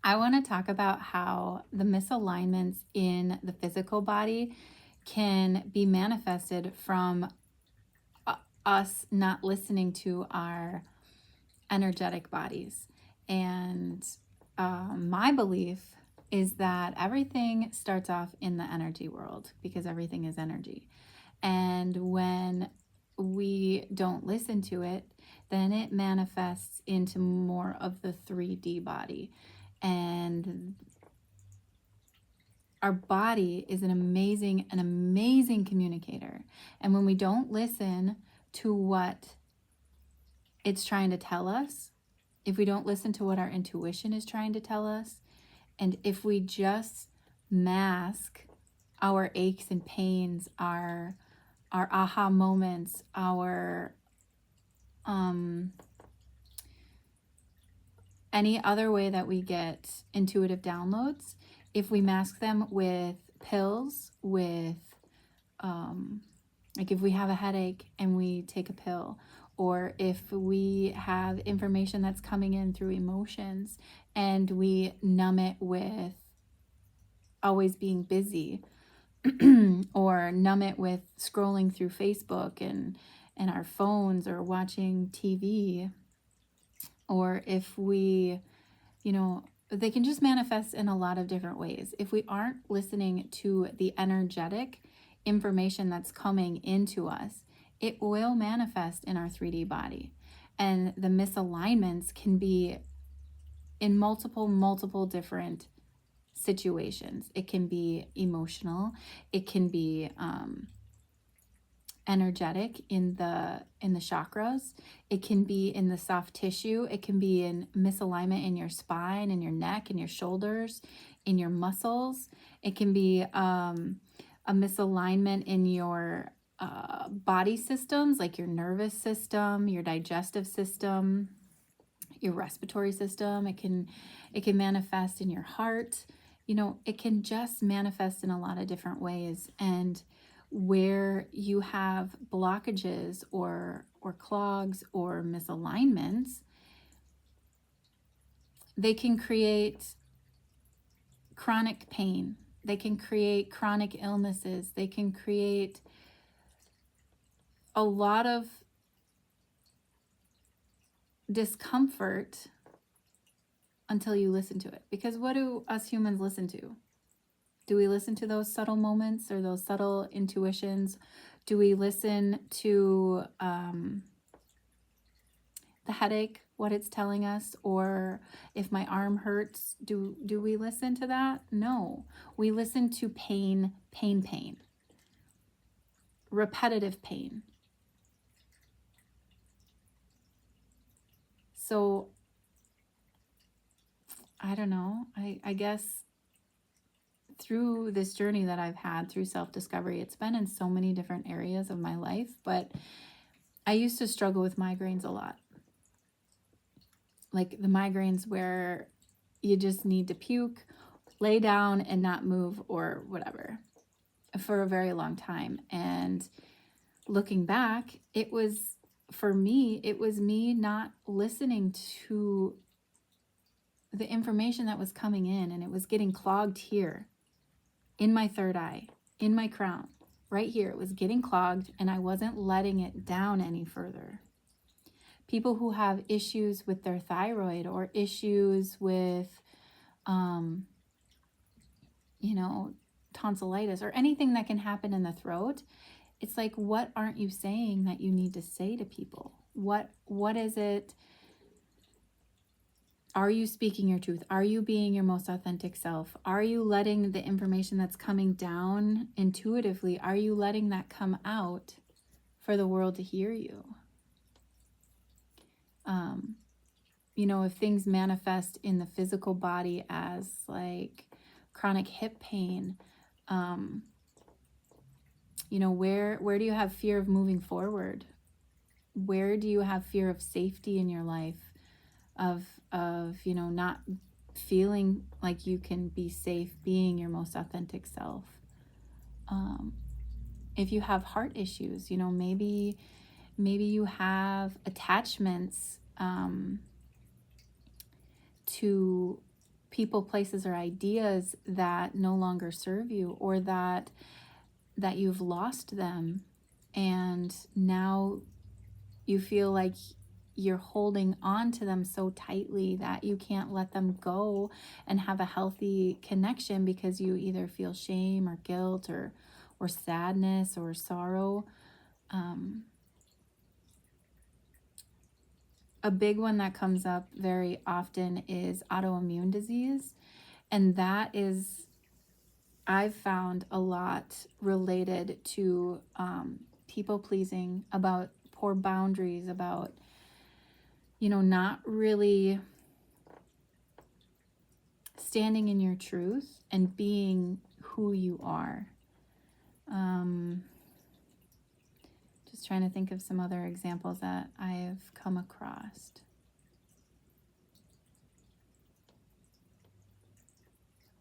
I want to talk about how the misalignments in the physical body can be manifested from us not listening to our energetic bodies. And my belief is that everything starts off in the energy world because everything is energy. And when we don't listen to it, then it manifests into more of the 3D body. And our body is an amazing communicator. And when we don't listen to what it's trying to tell us, if we don't listen to what our intuition is trying to tell us, and if we just mask our aches and pains, our aha moments, our any other way that we get intuitive downloads, if we mask them with pills, with like if we have a headache and we take a pill, or if we have information that's coming in through emotions and we numb it with always being busy, or numb it with scrolling through Facebook and our phones or watching TV, or if we, they can just manifest in a lot of different ways. If we aren't listening to the energetic information that's coming into us, it will manifest in our 3D body. And the misalignments can be in multiple different situations. It can be emotional, it can be energetic in the chakras, it can be in the soft tissue, it can be in misalignment in your spine, in your neck, in your shoulders, in your muscles. It can be a misalignment in your body systems, like your nervous system, your digestive system, your respiratory system. It can manifest in your heart. It can just manifest in a lot of different ways. And where you have blockages or clogs or misalignments, they can create chronic pain. They can create chronic illnesses. They can create a lot of discomfort until you listen to it. Because what do us humans listen to? Do we listen to those subtle moments or those subtle intuitions? Do we listen to the headache, what it's telling us? Or if my arm hurts, do we listen to that? No. We listen to pain, repetitive pain. So, I don't know. I guess through this journey that I've had through self-discovery, it's been in so many different areas of my life, but I used to struggle with migraines a lot. Like the migraines where you just need to puke, lay down and not move or whatever for a very long time. And looking back, it was me not listening to the information that was coming in, and it was getting clogged here in my third eye, in my crown, right here. It was getting clogged and I wasn't letting it down any further. People who have issues with their thyroid or issues with, tonsillitis or anything that can happen in the throat, it's like, what aren't you saying that you need to say to people? What is it? Are you speaking your truth? Are you being your most authentic self? Are you letting the information that's coming down intuitively, are you letting that come out for the world to hear you? If things manifest in the physical body as like chronic hip pain, where do you have fear of moving forward? Where do you have fear of safety in your life? Of not feeling like you can be safe being your most authentic self. If you have heart issues, maybe you have attachments to people, places, or ideas that no longer serve you, or that you've lost them, and now you feel like you're holding on to them so tightly that you can't let them go and have a healthy connection, because you either feel shame or guilt or sadness or sorrow. A big one that comes up very often is autoimmune disease, and that is, I've found, a lot related to people pleasing, about poor boundaries, about, not really standing in your truth and being who you are. Just trying to think of some other examples that I've come across.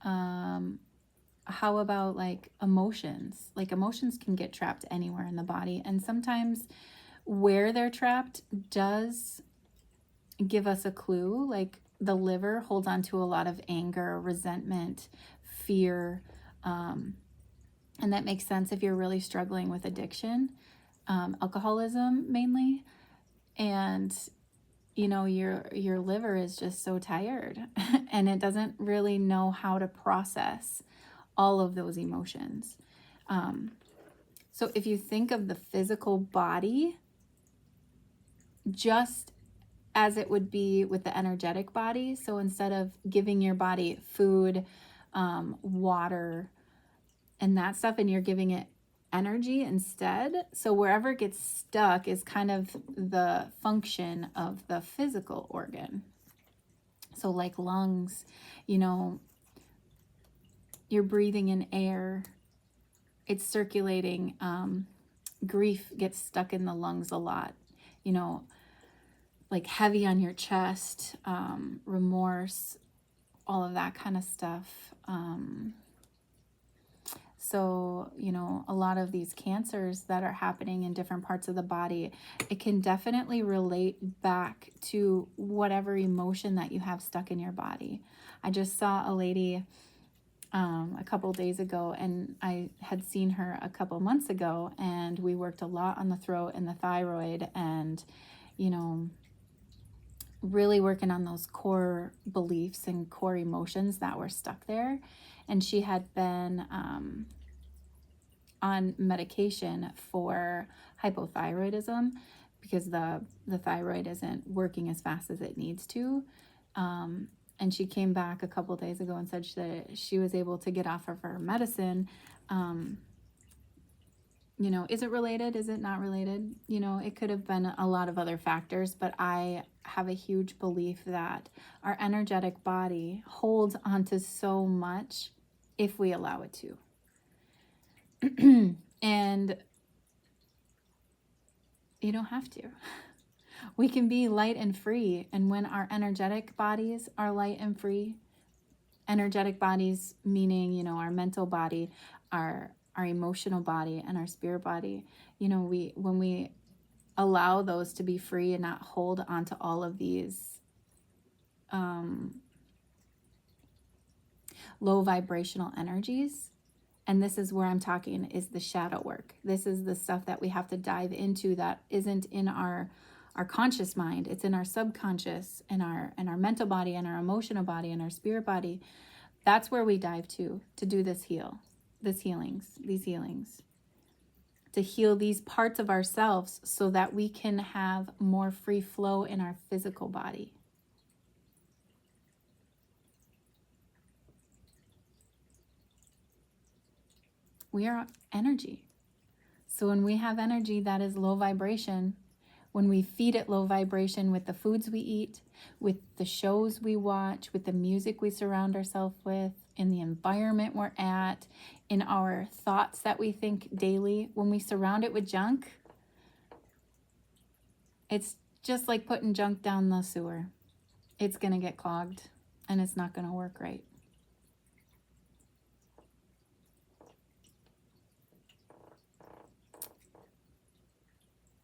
How about like emotions? Like, emotions can get trapped anywhere in the body, and sometimes where they're trapped does give us a clue. Like, the liver holds on to a lot of anger, resentment, fear, and that makes sense if you're really struggling with addiction, alcoholism mainly, and your liver is just so tired and it doesn't really know how to process all of those emotions. So if you think of the physical body just as it would be with the energetic body, so instead of giving your body food, water, and that stuff, and you're giving it energy instead, so wherever it gets stuck is kind of the function of the physical organ. So like lungs, you're breathing in air, it's circulating. Grief gets stuck in the lungs a lot, like heavy on your chest, remorse, all of that kind of stuff. So, a lot of these cancers that are happening in different parts of the body, it can definitely relate back to whatever emotion that you have stuck in your body. I just saw a lady a couple days ago, and I had seen her a couple months ago, and we worked a lot on the throat and the thyroid, and, really working on those core beliefs and core emotions that were stuck there. And she had been on medication for hypothyroidism, because the thyroid isn't working as fast as it needs to. And she came back a couple days ago and said that she was able to get off of her medicine. Is it related? Is it not related? It could have been a lot of other factors, but I have a huge belief that our energetic body holds onto so much if we allow it to. And you don't have to. We can be light and free. And when our energetic bodies are light and free, energetic bodies meaning, our mental body, our emotional body, and our spirit body, when we allow those to be free and not hold on to all of these low vibrational energies. And this is where I'm talking is the shadow work. This is the stuff that we have to dive into that isn't in our conscious mind. It's in our subconscious, and our mental body, and our emotional body, and our spirit body. That's where we dive to do these healings, to heal these parts of ourselves so that we can have more free flow in our physical body. We are energy. So when we have energy that is low vibration, when we feed it low vibration with the foods we eat, with the shows we watch, with the music we surround ourselves with, in the environment we're at, in our thoughts that we think daily, when we surround it with junk, it's just like putting junk down the sewer. It's going to get clogged, and it's not going to work right.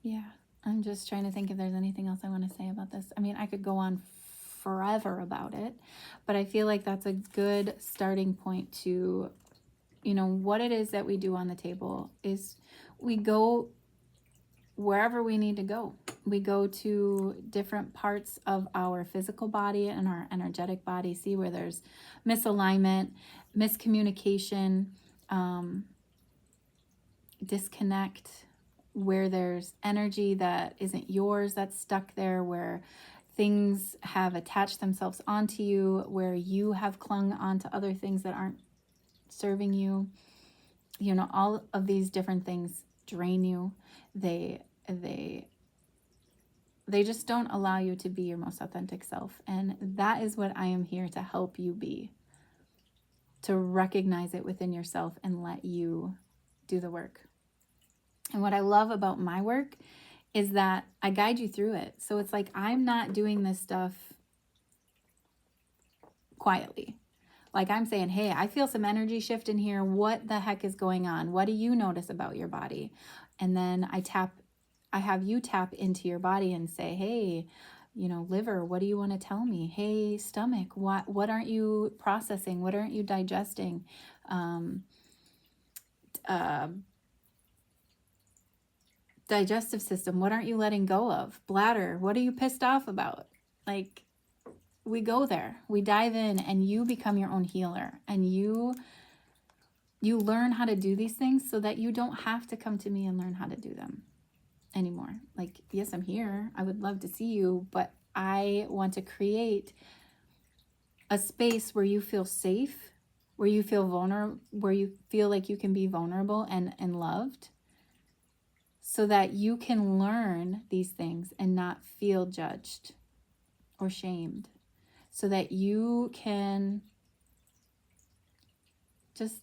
Yeah, I'm just trying to think if there's anything else I want to say about this. I mean, I could go on forever about it, but I feel like that's a good starting point to, what it is that we do on the table is we go wherever we need to go. We go to different parts of our physical body and our energetic body, see where there's misalignment, miscommunication, disconnect, where there's energy that isn't yours that's stuck there, where things have attached themselves onto you, where you have clung onto other things that aren't serving you. All of these different things drain you. They just don't allow you to be your most authentic self. And that is what I am here to help you be, to recognize it within yourself and let you do the work. And what I love about my work is that I guide you through it. So it's like I'm not doing this stuff quietly. Like I'm saying, hey, I feel some energy shift in here. What the heck is going on? What do you notice about your body? And then I have you tap into your body and say, hey, liver, what do you want to tell me? Hey, stomach, what aren't you processing? What aren't you digesting? Digestive system, what aren't you letting go of? Bladder, what are you pissed off about? Like, we go there, we dive in, and you become your own healer, and you learn how to do these things so that you don't have to come to me and learn how to do them anymore. Like, yes, I'm here, I would love to see you, but I want to create a space where you feel safe, where you feel vulnerable, where you feel like you can be vulnerable and loved, so that you can learn these things and not feel judged or shamed, so that you can just,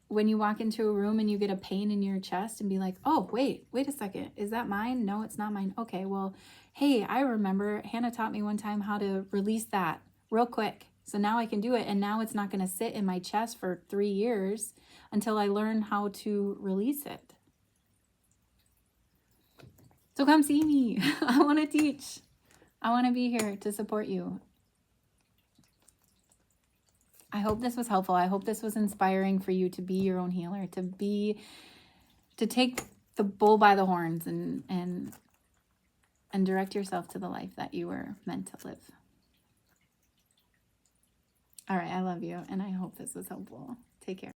when you walk into a room and you get a pain in your chest, and be like, oh, wait a second, is that mine? No, it's not mine. Okay, well, hey, I remember Hannah taught me one time how to release that real quick. So now I can do it. And now it's not going to sit in my chest for 3 years until I learn how to release it. So come see me. I want to teach. I want to be here to support you. I hope this was helpful. I hope this was inspiring for you to be your own healer, to take the bull by the horns and direct yourself to the life that you were meant to live. All right, I love you, and I hope this was helpful. Take care.